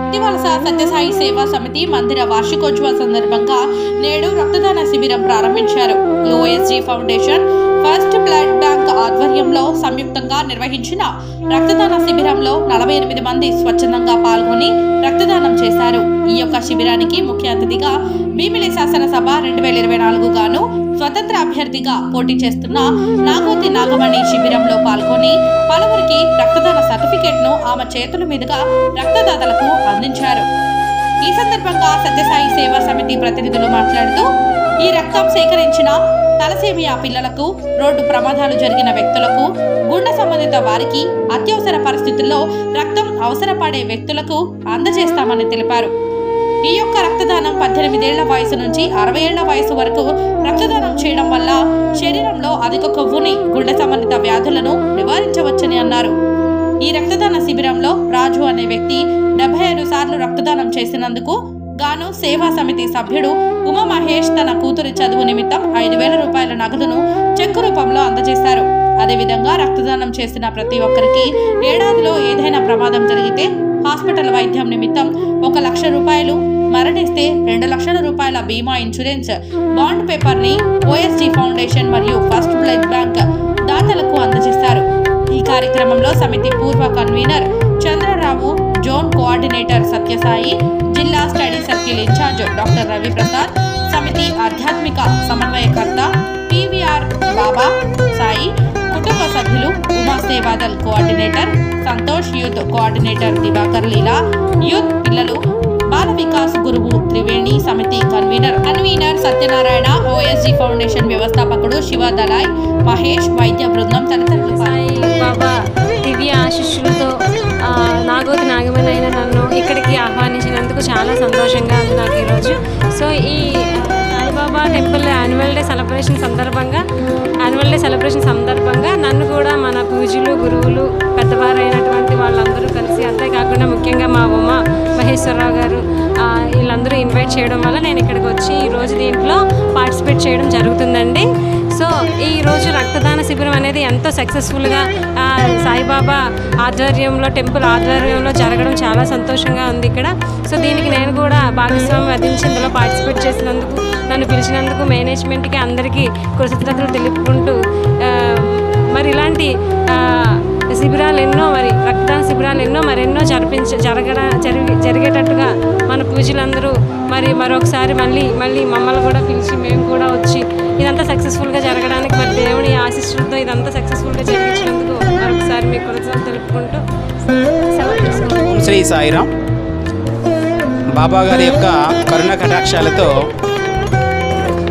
చిట్టివలస సత్యసాయి సేవా సమితి మందిర వార్షికోత్సవ సందర్భంగా నేడు రక్తదాన శిబిరం ప్రారంభించారు. OSG foundation, first blood bank ఆధ్వర్యంలో సంయుక్తంగా నిర్వహించిన రక్తదాన శిబిరంలో 48 మంది స్వచ్ఛందంగా పాల్గొని రక్తదానం చేశారు. ఈ యొక్క శిబిరానికి ముఖ్య అతిథిగా భీమిలి శాసనసభ 2024 గాను స్వతంత్ర అభ్యర్థిగా పోటీ చేస్తున్న నాగోతి నాగమణి శిబిరంలో పాల్గొని పలువురికి రక్తదాన సర్టిఫికేట్ ను ఆమె చేతుల మీదుగా రక్తదాతలకు అందించారు. ఈ సందర్భంగా సత్యసాయి సేవా సమితి ప్రతినిధులు మాట్లాడుతూ, ఈ రక్తం సేకరించిన తలసేమియా పిల్లలకు, రోడ్డు ప్రమాదాలు జరిగిన వ్యక్తులకు, గుండె సంబంధిత వారికి, అత్యవసర పరిస్థితుల్లో రక్తం అవసరపడే వ్యక్తులకు అందజేస్తామని తెలిపారు. ఈ యొక్క రక్తదానం 18 ఏళ్ల వయసు నుంచి 60 ఏళ్ల వయసు వరకు రక్తదానం చేయడం వల్ల శరీరంలో అధిక కొవ్వుని, గుండె సంబంధిత వ్యాధులను నివారించవచ్చని అన్నారు. ఈ రక్తదాన శిబిరంలో రాజు అనే వ్యక్తి 75 సార్లు రక్తదానం చేసినందుకు గాను సేవా సమితి సభ్యుడు ఉమా మహేష్ తన కూతురి చదువు నిమిత్తం 5,000 రూపాయల నగదును చెక్కు రూపంలో అందజేశారు. అదేవిధంగా రక్తదానం చేసిన ప్రతి ఒక్కరికి ఏడాదిలో ఏదైనా ప్రమాదం జరిగితే హాస్పిటల్ వైద్యం నిమిత్తం 1 లక్ష రూపాయలు, మరణిస్తే 2 లక్షల రూపాయల బీమా ఇన్సూరెన్స్ బాండ్ పేపర్ ని ఓఎస్జీ ఫౌండేషన్ మరియు ఫస్ట్ బ్లడ్ బ్యాంక్ దాతలకు అందజేశారు. ఈ కార్యక్రమంలో సమితి పూర్వ convener Chandrarao, zone coordinator Sathyasai, జిల్లా study circle incharge doctor Ravi Prasad, సమితి ఆధ్యాత్మిక సమన్వయకర్త పివిఆర్ బాబా సాయి, కుటుంబ సభ్యులు Uma Sevadal coordinator Santosh, youth coordinator Divakar Leela, youth పిల్లలు బాల వికాస్ గురువు త్రివేణి, సమితి కన్వీనర్ సత్యనారాయణ, ఓఎస్జీ ఫౌండేషన్ వ్యవస్థాపకుడు శివ దలాయ్, మహేష్, వైద్య బృందం తదితరులు. సాయి బాబా దివ్య ఆశీస్సులతో నాగోతి నాగమణి అయిన నన్ను ఇక్కడికి ఆహ్వానించినందుకు చాలా సంతోషంగా ఉంది నాకు ఈరోజు. సో ఈ Saibaba temple annual day celebration సందర్భంగా నన్ను కూడా మన పూజలు, గురువులు, పెద్దవారైనటువంటి వాళ్ళందరూ కలిసి, అంతేకాకుండా ముఖ్యంగా మా ఉమా మహేశ్వరరావు గారు వీళ్ళందరూ ఇన్వైట్ చేయడం వల్ల నేను ఇక్కడికి వచ్చి ఈరోజు దీంట్లో పార్టిసిపేట్ చేయడం జరుగుతుందండి. సో ఈరోజు రక్తదాన శిబిరం అనేది ఎంతో సక్సెస్ఫుల్గా సాయిబాబా ఆధ్వర్యంలో, టెంపుల్ ఆధ్వర్యంలో జరగడం చాలా సంతోషంగా ఉంది ఇక్కడ. సో దీనికి నేను కూడా భాగస్వామ్యం వహించి ఇందులో పార్టిసిపేట్ చేసినందుకు, నన్ను పిలిచినందుకు మేనేజ్మెంట్కి అందరికీ కృతజ్ఞతలు తెలుపుకుంటూ, మరి ఇలాంటి శిబిరాలు ఎన్నో, రక్తదాన శిబిరాలు ఎన్నో మరెన్నో జరిగేటట్టుగా మన పూజలందరూ మరొకసారి మళ్ళీ మమ్మల్ని కూడా పిలిచి మేము కూడా వచ్చి ఇదంతా సక్సెస్ఫుల్గా జరగడానికి మరి దేవుని ఆశీస్సులతో ఇదంతా సక్సెస్ఫుల్గా జరిగించినందుకు మరొకసారి మీకు కృతజ్ఞతలు తెలుపుకుంటూ శ్రీ సాయిరాం. బాబా గారి యొక్క కరుణ కటాక్షాలతో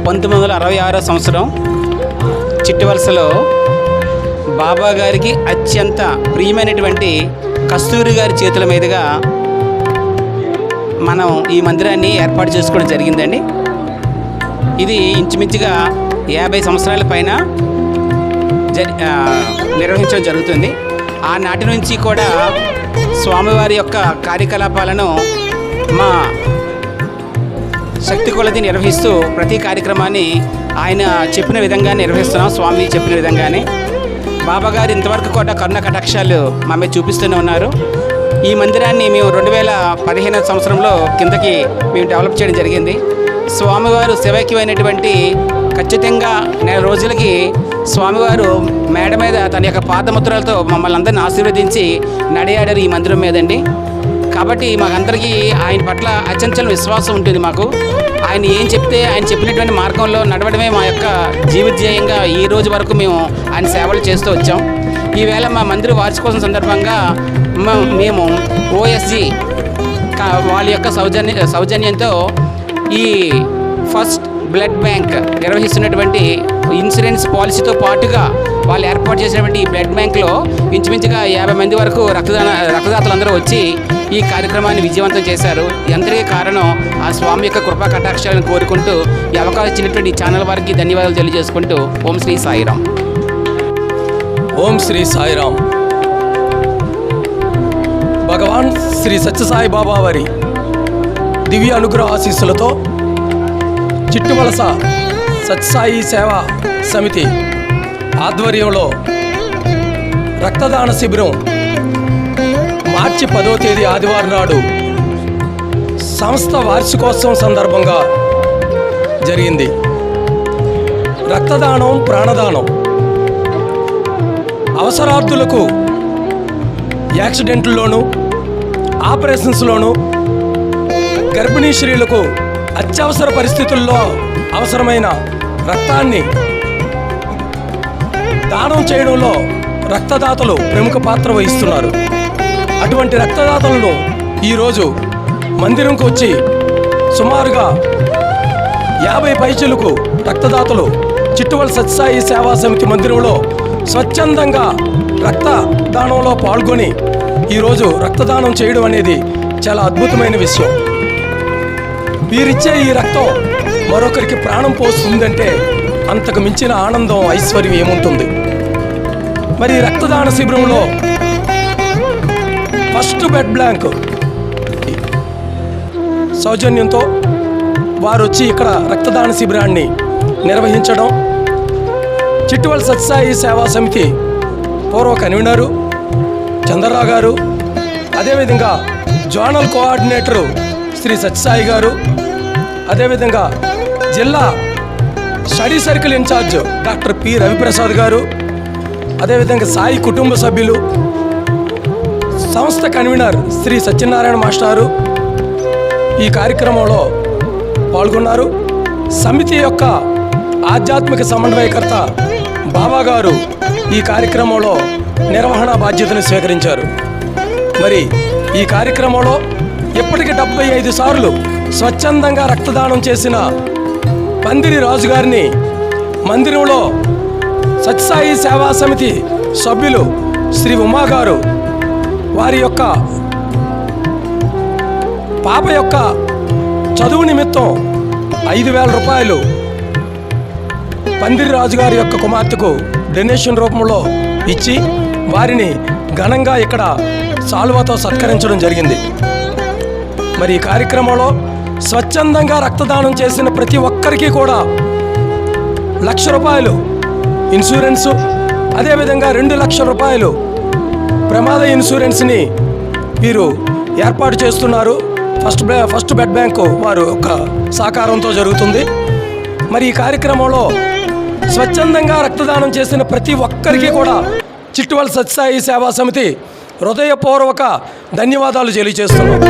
1966 సంవత్సరం చిట్టివలసలో బాబా గారికి అత్యంత ప్రియమైనటువంటి కస్తూరి గారి చేతుల మీదుగా మనం ఈ మందిరాన్ని ఏర్పాటు చేసుకోవడం జరిగిందండి. ఇది ఇంచుమించుగా 50 సంవత్సరాల పైన నిర్వహించడం జరుగుతుంది. ఆనాటి నుంచి కూడా స్వామివారి యొక్క కార్యకలాపాలను మా శక్తి కొలది నిర్వహిస్తూ ప్రతి కార్యక్రమాన్ని ఆయన చెప్పిన విధంగా నిర్వహిస్తున్నాం. స్వామి చెప్పిన విధంగానే బాబా గారు ఇంతవరకు కూడా కరుణ కటాక్షాలు మా మీద చూపిస్తూనే ఉన్నారు. ఈ మందిరాన్ని మేము 2015 సంవత్సరంలో కిందకి మేము డెవలప్ చేయడం జరిగింది. స్వామివారు సేవైక్యమైనటువంటి ఖచ్చితంగా 4 రోజులకి స్వామివారు మేడ మీద తన యొక్క పాదముద్రలతో మమ్మల్ని అందరినీ ఆశీర్వదించి నడియాడారు ఈ మందిరం మీదండి. కాబట్టి మాకందరికీ ఆయన పట్ల అచంచల విశ్వాసం ఉంటుంది. మాకు ఆయన ఏం చెప్తే ఆయన చెప్పినటువంటి మార్గంలో నడవడమే మా యొక్క జీవిత ధ్యేయంగా ఈ రోజు వరకు మేము ఆయన సేవలు చేస్తూ వచ్చాం. ఈవేళ మా మందిర వార్షికోత్సవం సందర్భంగా మేము ఓఎస్జీ వాళ్ళ యొక్క సౌజన్యంతో ఈ ఫస్ట్ బ్లడ్ బ్యాంక్ నిర్వహిస్తున్నటువంటి ఇన్సూరెన్స్ పాలసీతో పాటుగా వాళ్ళు ఏర్పాటు చేసినటువంటి ఈ బ్లడ్ బ్యాంక్లో ఇంచుమించుగా 50 మంది వరకు రక్తదాతలందరూ వచ్చి ఈ కార్యక్రమాన్ని విజయవంతం చేశారు. ఎంతకే కారణం ఆ స్వామి యొక్క కృపా కటాక్షాలను కోరుకుంటూ ఈ అవకాశం ఇచ్చినటువంటి ఛానల్ వారికి ధన్యవాదాలు తెలియజేసుకుంటూ ఓం శ్రీ సాయిరాం. ఓం శ్రీ సాయిరాం. భగవాన్ శ్రీ సత్యసాయి బాబా వారి దివ్య అనుగ్రహ ఆశీస్సులతో చిట్టివలస సత్యసాయి సేవా సమితి ఆధ్వర్యంలో రక్తదాన శిబిరం మార్చి 10వ తేదీ ఆదివారం నాడు సంస్థ వార్షికోత్సవం సందర్భంగా జరిగింది. రక్తదానం ప్రాణదానం. అవసరార్థులకు యాక్సిడెంట్లలోనూ ఆపరేషన్స్లోనూ గర్భిణీ స్త్రీలకు అత్యవసర పరిస్థితుల్లో అవసరమైన రక్తాన్ని దానం చేయడంలో రక్తదాతలు ప్రముఖ పాత్ర వహిస్తున్నారు. అటువంటి రక్తదాతలను ఈరోజు మందిరంకు వచ్చి సుమారుగా 50 పైచలకు రక్తదాతలు చిట్టువల సత్యసాయి సేవా సమితి మందిరంలో స్వచ్ఛందంగా రక్తదానంలో పాల్గొని ఈరోజు రక్తదానం చేయడం అనేది చాలా అద్భుతమైన విషయం. వీరిచ్చే ఈ రక్తం మరొకరికి ప్రాణం పోస్తుందంటే అంతకు మించిన ఆనందం, ఐశ్వర్యం ఏముంటుంది? మరి రక్తదాన శిబిరంలో ఫస్ట్ బ్లడ్ బ్యాంక్ సౌజన్యంతో వారు వచ్చి ఇక్కడ రక్తదాన శిబిరాన్ని నిర్వహించడం, చిట్టువల సత్యసాయి సేవా సమితి పూర్వ కన్వీనరు చంద్రరావు గారు, అదేవిధంగా జోనల్ కోఆర్డినేటరు శ్రీ సత్యసాయి గారు, అదేవిధంగా జిల్లా study circle incharge doctor P Raviprasad గారు, అదేవిధంగా సాయి కుటుంబ సభ్యులు, సంస్థ కన్వీనర్ శ్రీ సత్యనారాయణ మాస్టారు ఈ కార్యక్రమంలో పాల్గొన్నారు. సమితి యొక్క ఆధ్యాత్మిక సమన్వయకర్త బాబా గారు ఈ కార్యక్రమంలో నిర్వహణ బాధ్యతను స్వీకరించారు. మరి ఈ కార్యక్రమంలో ఇప్పటికి 75 సార్లు స్వచ్ఛందంగా రక్తదానం చేసిన పందిరి రాజు గారిని మందిరంలో సత్యసాయి సేవా సమితి సభ్యులు శ్రీ ఉమా గారు వారి యొక్క పాప యొక్క చదువు నిమిత్తం 5,000 రూపాయలు పందిరి రాజు గారి యొక్క కుమార్తెకు డొనేషన్ రూపంలో ఇచ్చి వారిని ఘనంగా ఇక్కడ సాల్వాతో సత్కరించడం జరిగింది. మరి ఈ కార్యక్రమంలో స్వచ్ఛందంగా రక్తదానం చేసిన ప్రతి ఒక్కరికి కూడా 1,00,000 రూపాయలు ఇన్సూరెన్సు, అదేవిధంగా 2 లక్షల రూపాయలు ప్రమాద ఇన్సూరెన్స్ని వీరు ఏర్పాటు చేస్తున్నారు. ఫస్ట్ బ్లడ్ బ్యాంకు వారు ఒక సహకారంతో జరుగుతుంది. మరి ఈ కార్యక్రమంలో స్వచ్ఛందంగా రక్తదానం చేసిన ప్రతి ఒక్కరికి కూడా చిట్టువల సత్యసాయి సేవా సమితి హృదయపూర్వక ధన్యవాదాలు తెలియజేస్తున్నాం.